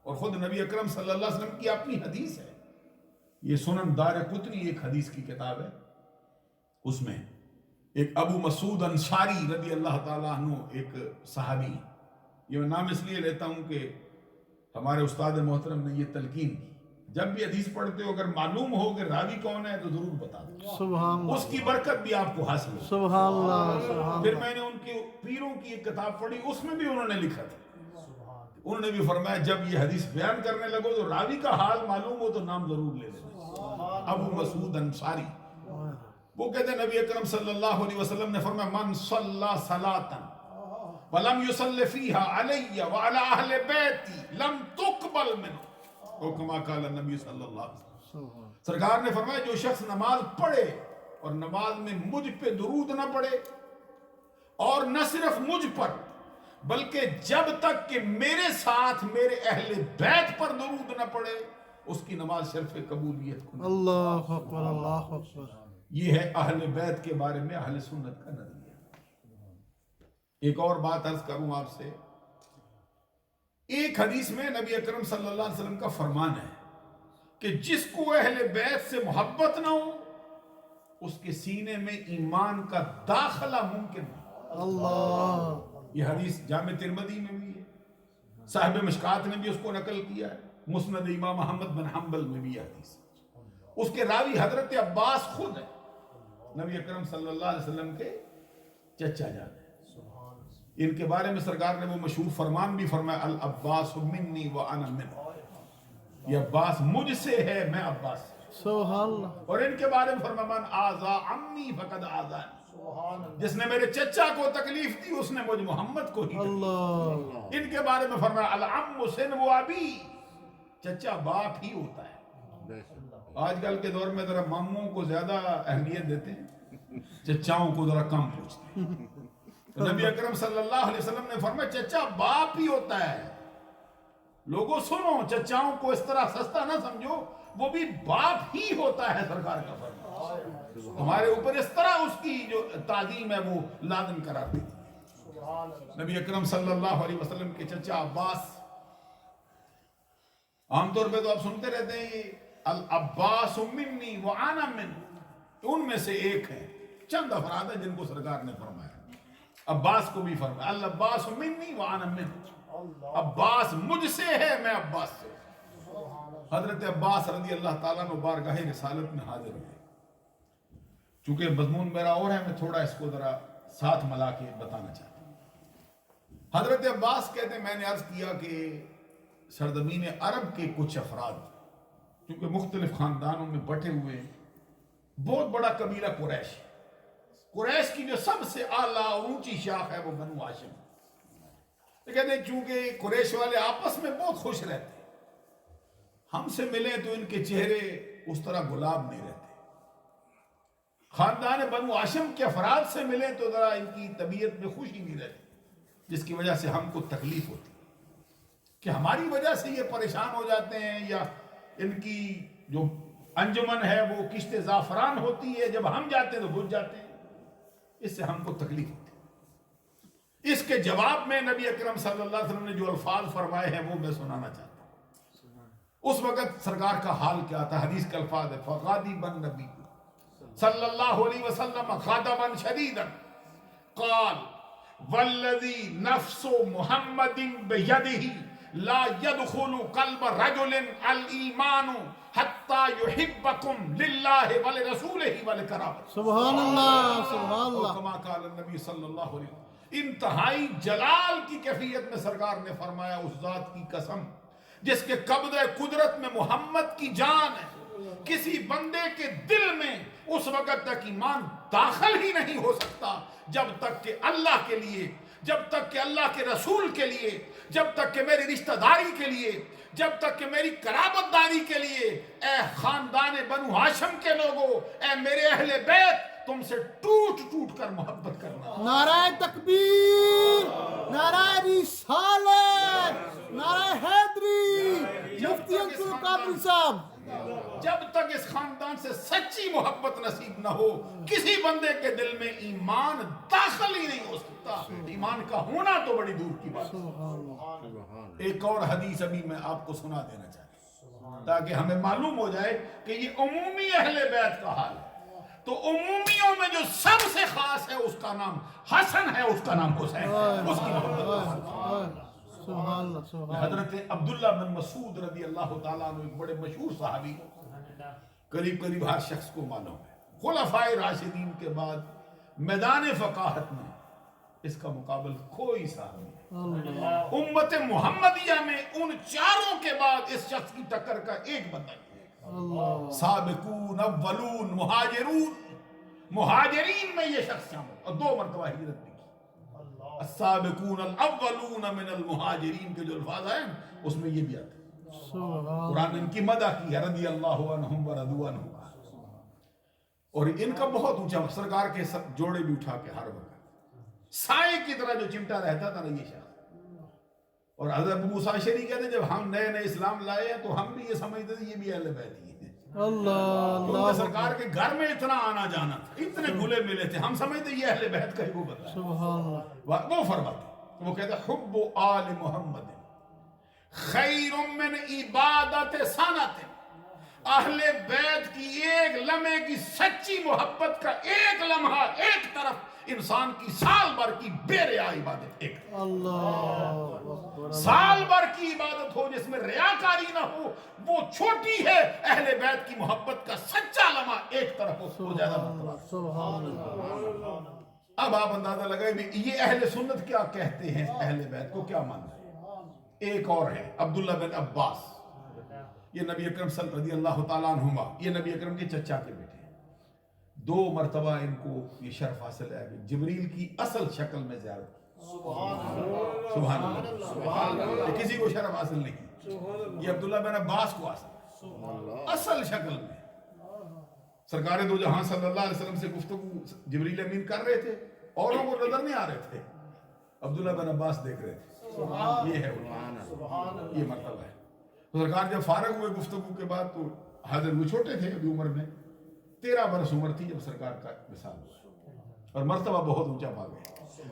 اور خود نبی اکرم صلی اللہ علیہ وسلم کی اپنی حدیث ہے. یہ سنن دارقطنی ایک حدیث کی کتاب ہے، اس میں ایک ابو مسعود انصاری رضی اللہ تعالیٰ عنہ ایک صحابی، یہ میں نام اس لیے لیتا ہوں کہ ہمارے استاد محترم نے یہ تلقین کی، جب بھی حدیث پڑھتے ہو اگر معلوم ہو کہ راوی کون ہے تو ضرور بتا دو، سبحان اللہ، اس کی برکت بھی آپ کو حاصل ہو. سبحان اللہ، سبحان پھر میں نے ان کے پیروں کی ایک کتاب پڑھی، اس میں بھی انہوں نے لکھا تھا، انہوں نے بھی فرمایا جب یہ حدیث بیان کرنے لگو تو راوی کا حال معلوم ہو تو نام ضرور لے لینا. ابو مسعود انصاری وہ کہتے ہیں نبی اکرم صلی اللہ علیہ وسلم نے فرمایا من صلی صلاۃ ولم يصل فيها علی وعلى اہل بیتی لم تقبل منه او کما قال النبی صلی اللہ علیہ وسلم. اللہ. سرکار نے فرمایا جو شخص نماز پڑھے اور نماز میں مجھ پہ درود نہ پڑھے، اور نہ صرف مجھ پر بلکہ جب تک کہ میرے ساتھ میرے اہل بیت پر درود نہ پڑھے، اس کی نماز شرف قبولیت کو نہیں. اللہ اکبر، اللہ اکبر. یہ ہے اہل بیت کے بارے میں اہل سنت کا نظریہ. ایک اور بات عرض کروں آپ سے، ایک حدیث میں نبی اکرم صلی اللہ علیہ وسلم کا فرمان ہے کہ جس کو اہل بیت سے محبت نہ ہو اس کے سینے میں ایمان کا داخلہ ممکن نہیں. اللہ، یہ حدیث جامع ترمذی میں بھی ہے، صاحب مشکات نے بھی اس کو نقل کیا ہے، مسند امام احمد بن حنبل میں بھی یہ حدیث ہے. اس کے راوی حضرت عباس خود ہیں، نبی اکرم صلی اللہ علیہ وسلم کے چچا جان ہیں. ان کے بارے میں سرکار نے وہ مشہور فرمان بھی فرمایا العباس منی وانا منہ، یہ عباس مجھ سے ہے، میں عباس سے. سبحان اللہ. اور ان کے بارے میں فرمایا من آذا عمی فقد آذانی، جس نے میرے چچا کو تکلیف دی اس نے مجھ محمد کو ہی تکلیف دی. اللہ، ان کے بارے میں فرمایا العم سن و ابی، چچا باپ ہی ہوتا ہے. آج کل کے دور میں ذرا ماموں کو زیادہ اہمیت دیتے ہیں، چچاؤں کو ذرا کم پوچھتے ہیں. تو نبی اکرم صلی اللہ علیہ وسلم نے فرمایا چچا باپ ہی ہوتا ہے. لوگوں سنو، چچاؤں کو اس طرح سستا نہ سمجھو، وہ بھی باپ ہی ہوتا ہے. سرکار کا فرمان ہمارے اوپر اس طرح اس کی جو تعظیم ہے وہ لازم قرار دی تھی. نبی اکرم صلی اللہ علیہ وسلم کے چچا عباس، عام طور پہ تو آپ سنتے رہتے ہیں یہ العباس منی وانا منہ، ان میں سے ایک ہے. چند افراد ہیں جن کو سرکار نے فرمایا، عباس کو بھی فرمایا العباس منی وانا منہ، عباس مجھ سے ہے، میں عباس سے. حضرت عباس رضی اللہ تعالیٰ عنہ بارگاہ رسالت میں حاضر ہوئے. چونکہ مضمون میرا اور ہے، میں تھوڑا اس کو ذرا ساتھ ملا کے بتانا چاہتا ہوں. حضرت عباس کہتے ہیں میں نے عرض کیا کہ سرزمین عرب کے کچھ افراد چونکہ مختلف خاندانوں میں بٹے ہوئے، بہت بڑا قبیلہ قریش، قریش کی جو سب سے اعلیٰ اور اونچی شاخ ہے وہ بنو ہاشم. کہتے ہیں چونکہ قریش والے آپس میں بہت خوش رہتے، ہم سے ملیں تو ان کے چہرے اس طرح گلاب نہیں رہتے، خاندان بنو ہاشم کے افراد سے ملیں تو ذرا ان کی طبیعت میں خوشی نہیں رہتی، جس کی وجہ سے ہم کو تکلیف ہوتی کہ ہماری وجہ سے یہ پریشان ہو جاتے ہیں، یا ان کی جو انجمن ہے وہ کشت زعفران ہوتی ہے، جب ہم جاتے ہیں تو بجھ جاتے ہیں، اس سے ہم کو تکلیف ہوتی ہے. اس کے جواب میں نبی اکرم صلی اللہ علیہ وسلم نے جو الفاظ فرمائے ہیں وہ میں سنانا چاہتا ہوں. اس وقت سرکار کا حال کیا تھا؟ حدیث کا الفاظ ہے فغاضب النبی صلی اللہ علیہ وسلم غضبا شدیدا قال والذی نفس محمد بیدہ لا يدخل قلب رجل الایمان حتی یحبکم للہ ولرسولہ ولقرابہ. سبحان اللہ، سبحان اللہ. کما قال النبی صلی اللہ علیہ وسلم. انتہائی جلال کی کیفیت میں سرکار نے فرمایا اس ذات کی قسم جس کے قبضہ قدرت میں محمد کی جان ہے، کسی بندے کے دل میں اس وقت تک ایمان داخل ہی نہیں ہو سکتا جب تک کہ اللہ کے لیے، جب تک کہ اللہ کے رسول کے لیے، جب تک کہ میری رشتہ داری کے لیے، جب تک کہ میری قرابت داری کے لیے. اے خاندان بنو ہاشم کے لوگوں، اے میرے اہل بیت، تم سے ٹوٹ ٹوٹ کر محبت کرنا. نعرہ تکبیر، نعرہ رسالت، نعرہ حیدری، مفتی انصر قادری صاحب. جب تک اس خاندان سے سچی محبت نصیب نہ ہو کسی بندے کے دل میں ایمان داخل ہی نہیں ہو سکتا. ایمان کا ہونا تو بڑی دور کی بات ہے. ایک اور حدیث ابھی میں آپ کو سنا دینا چاہتا ہوں تاکہ ہمیں معلوم ہو جائے کہ یہ عمومی اہل بیت کا حال ہے. تو عمومیوں میں جو سب سے خاص ہے اس کا نام حسن ہے, اس کا نام حسین ہے, اس کی محبت. سبحان اللہ سبحان اللہ. حضرت عبداللہ بن مسعود رضی اللہ تعالیٰ عنہ ایک بڑے مشہور صحابی, قریب قریب ہر شخص کو معلوم ہے. خلفائے راشدین کے بعد میدان فقاہت میں اس کا مقابل کوئی صاحب نہیں. امت محمدیہ میں ان چاروں کے بعد اس شخص کی ٹکر کا ایک بندہ ہے. سابقون اولون مہاجرین میں یہ شخص شامل, اور 2 مرتبہ ہجرت بھی کی. السابقون الاولون من المہاجرین کے جو الفاظ ہیں اس میں یہ بھی آتا ہے. قرآن نے ان کی مدح کی ہے رضی اللہ عنہم ورضوا عنہ, اور ان کا بہت اونچا, سرکار کے جوڑے بھی اٹھا کے ہر وقت سائے کی طرح جو چمٹا رہتا تھا نا یہ شخص. اور حضرت ابو موسیٰ اشعری کہتے ہیں جب ہم نئے نئے اسلام لائے ہیں تو ہم بھی یہ سمجھتے تھے یہ بھی اہل بیت ہی ہیں. اللہ سرکار کے گھر میں اتنا آنا جانا تھا, اتنے گلے ملے تھے, ہم سمجھتے یہ اہل بیت کا ہی وہ بندہ ہے. وہ فرماتے, وہ کہتے ہیں حب آل محمد خیر من عبادت سنت. اہل بیت کی ایک لمحے کی سچی محبت کا ایک لمحہ ایک طرف انسان کی سال بھر کی بے ریا عبادت ایک. سال بھر کی عبادت ہو جس میں ریاکاری نہ ہو وہ چھوٹی ہے. اہل بیت کی محبت کا سچا لمحہ ایک طرف ہو زیادہ مرتبہ. اب آپ اندازہ لگائیں یہ اہل سنت کیا کہتے ہیں, اہل بیت کو کیا مانتے ہیں. ایک اور ہے عبداللہ بن عباس, یہ نبی اکرم صلی رضی اللہ تعالیٰ عنہما, یہ نبی اکرم کے چچا کے بیٹے ہیں. 2 مرتبہ ان کو یہ شرف حاصل ہے کہ جبریل کی اصل شکل میں زیارت. سبحان اللہ. کسی کو شرف حاصل نہیں کی, یہ عبداللہ بن عباس کو حاصل اصل شکل میں. سرکار دو جہاں صلی اللہ علیہ وسلم سے گفتگو جبریل امین کر رہے تھے, اوروں کو نظر نہیں آ رہے تھے, عبداللہ بن عباس دیکھ رہے تھے. یہ ہے یہ مرتبہ ہے. سرکار جب فارغ ہوئے گفتگو کے بعد تو حاضر وہ چھوٹے تھے ابھی عمر میں, 13 برس عمر تھی جب سرکار کا وصال ہوا, اور مرتبہ بہت اونچا پا گئے,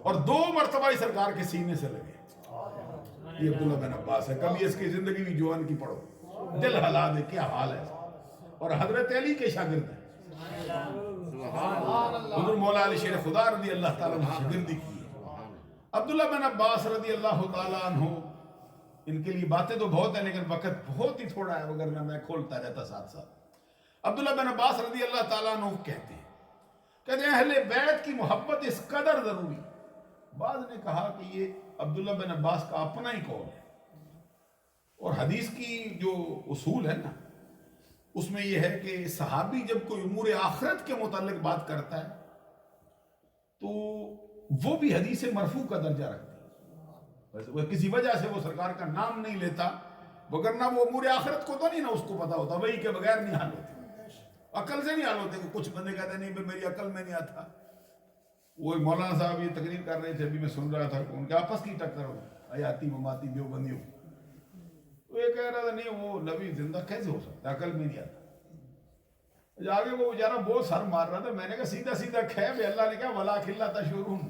اور 2 مرتبہ ہی سرکار کے سینے سے لگے. یہ عبداللہ بن عباس ہے. کبھی اس کی زندگی بھی جوان کی پڑھو, دل ہلا دے کیا حال ہے. اور حضرت علی کے شاگرد ہیں, حضور مولا علی شیر خدا رضی اللہ تعالیٰ نے شاگردی کی. عبداللہ بن عباس رضی اللہ تعالیٰ عنہ, ان کے لیے باتیں تو بہت ہیں لیکن وقت بہت ہی تھوڑا ہے, وگرنہ میں کھولتا رہتا ساتھ ساتھ. عبداللہ بن عباس رضی اللہ تعالیٰ عنہ کہتے ہیں اہل بیت کی محبت اس قدر ضروری. بعض نے کہا کہ یہ عبداللہ بن عباس کا اپنا ہی قول ہے, اور حدیث کی جو اصول ہے نا اس میں یہ ہے کہ صحابی جب کوئی امور آخرت کے متعلق بات کرتا ہے تو وہ بھی حدیث مرفوع کا درجہ رکھتا ہے. کسی وجہ سے وہ سرکار کا نام نہیں لیتا, وگرنہ وہ امور آخرت کو تو نہیں نا اس کو پتا ہوتا, وہی کے بغیر نہیں حال ہوتے, عقل سے نہیں حال ہوتے. کہ کچھ بندے کہتے ہیں نہیں میری عقل میں نہیں آتا. وہ مولانا صاحب یہ تقریر کر رہے تھے, ابھی میں سن رہا تھا ان کے آپس کی ٹکر ہو, حیاتی مماتی دیوبندیوں. وہ یہ کہہ رہا تھا نہیں وہ نبی زندہ کیسے ہو سکتا, عقل میں نہیں آتا. آگے وہ بیچارہ بہت سر مار رہا تھا, میں نے کہا سیدھا سیدھا کھیب, اللہ نے کہا ولا کھلا تشعرون,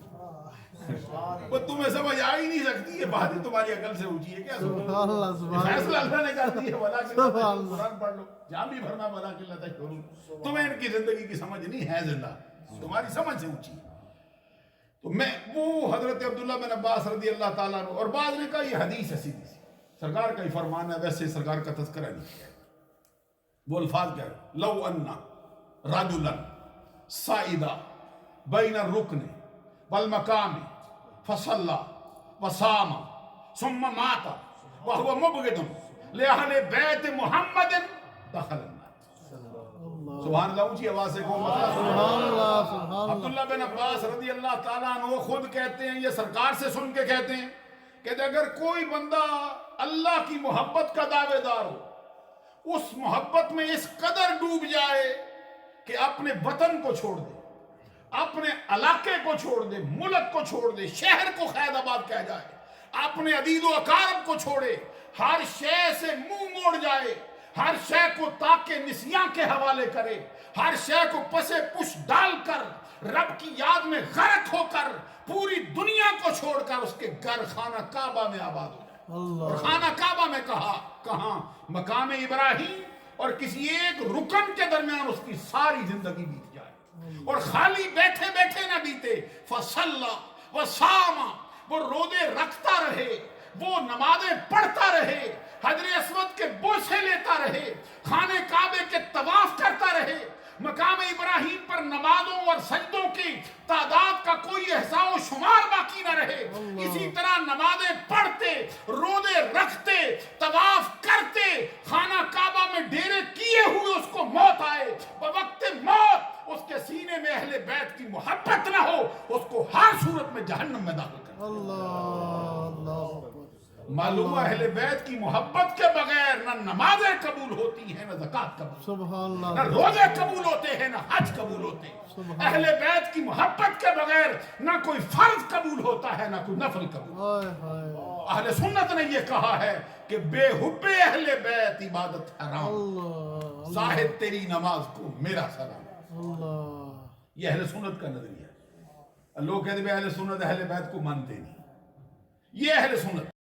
وہ تمہیں سمجھ آ ہی نہیں سکتی, یہ بات ہی تمہاری عقل سے اونچی ہے کیا. فیصلہ اللہ نے کہا دی ہے ولا کھلا تشعرون, قرآن پڑھ لو جہاں بھی فرمایا ولا کھلا تشعرون. تمہیں ان کی زندگی کی سمجھ نہیں ہے, زندہ تمہاری سمجھ سے اونچی. تو میں وہ حضرت عبداللہ بن عباس رضی اللہ تعالیٰ عنہ, اور بعض نے کہا یہ حدیث ہے سیدھی سی, سرکار کا ہی فرمان ہے, ویسے سرکار کا تذکرہ نہیں کیا. وہ الفاظ کیا ہے, لو ان رجلا صعد بین الرکن والمقام فصلى وصام ثم مات وهو مبغض لأهل بیت محمد دخل النار. سبحان اللہ, اونچی آواز سے کہو. عبداللہ بن عباس رضی اللہ تعالیٰ عنہ خود کہتے ہیں, یہ سرکار سے سن کے کہتے ہیں کہ اگر کوئی بندہ اللہ کی محبت کا دعوے دار ہو, اس محبت میں اس قدر ڈوب جائے کہ اپنے وطن کو چھوڑ دے, اپنے علاقے کو چھوڑ دے, ملک کو چھوڑ دے, شہر کو خیر آباد کہہ جائے, اپنے عدید و اقارب کو چھوڑے, ہر شے سے منہ موڑ جائے, ہر شے کو تاکہ نسیاں کے حوالے کرے، ہر شے کو پسے پش ڈال کر رب کی یاد میں غرق ہو کر پوری دنیا کو چھوڑ کر اس کے گھر خانہ کعبہ میں آباد ہو جائے۔ اور خانہ کعبہ میں کہاں مقام ابراہیم اور کسی ایک رکن کے درمیان اس کی ساری زندگی بیت جائے، اور خالی بیٹھے بیٹھے نہ بیتے، فصلى وصام، وہ روزے رکھتا رہے، وہ نمازیں پڑھتا رہے، حجر اسود کے بوسے لیتا رہے، خانے کعبے کے طواف کرتا رہے، مقام ابراہیم پر نمازوں اور سجدوں کی تعداد کا کوئی احصاء و شمار باقی نہ رہے، اسی طرح نمازیں پڑھتے، روزے رکھتے، طواف کرتے، خانہ کعبہ میں ڈیرے کیے ہوئے اس کو موت آئے، بوقت موت اس کے سینے میں اہل بیت کی محبت نہ ہو، اس کو ہر صورت میں جہنم میں داخل کر۔ معلوم ہے اہل بیت کی محبت کے بغیر نہ نمازیں قبول ہوتی ہیں، نہ زکوٰۃ قبول، سبحان نہ اللہ، روزے قبول ہوتے ہیں، نہ حج قبول ہوتے ہیں۔ اہل بیت کی محبت کے بغیر نہ کوئی فرض قبول ہوتا ہے، نہ کوئی نفل قبول۔ ہائے ہائے، اہل سنت نے یہ کہا ہے کہ بے حب اہل بیت عبادت حرام، اللہ زاہد تیری نماز کو میرا سلام۔ اللہ، یہ اہل سنت کا نظریہ ہے۔ لوگ کہتے ہیں اہل سنت اہل بیت کو مانتے نہیں، یہ اہل سنت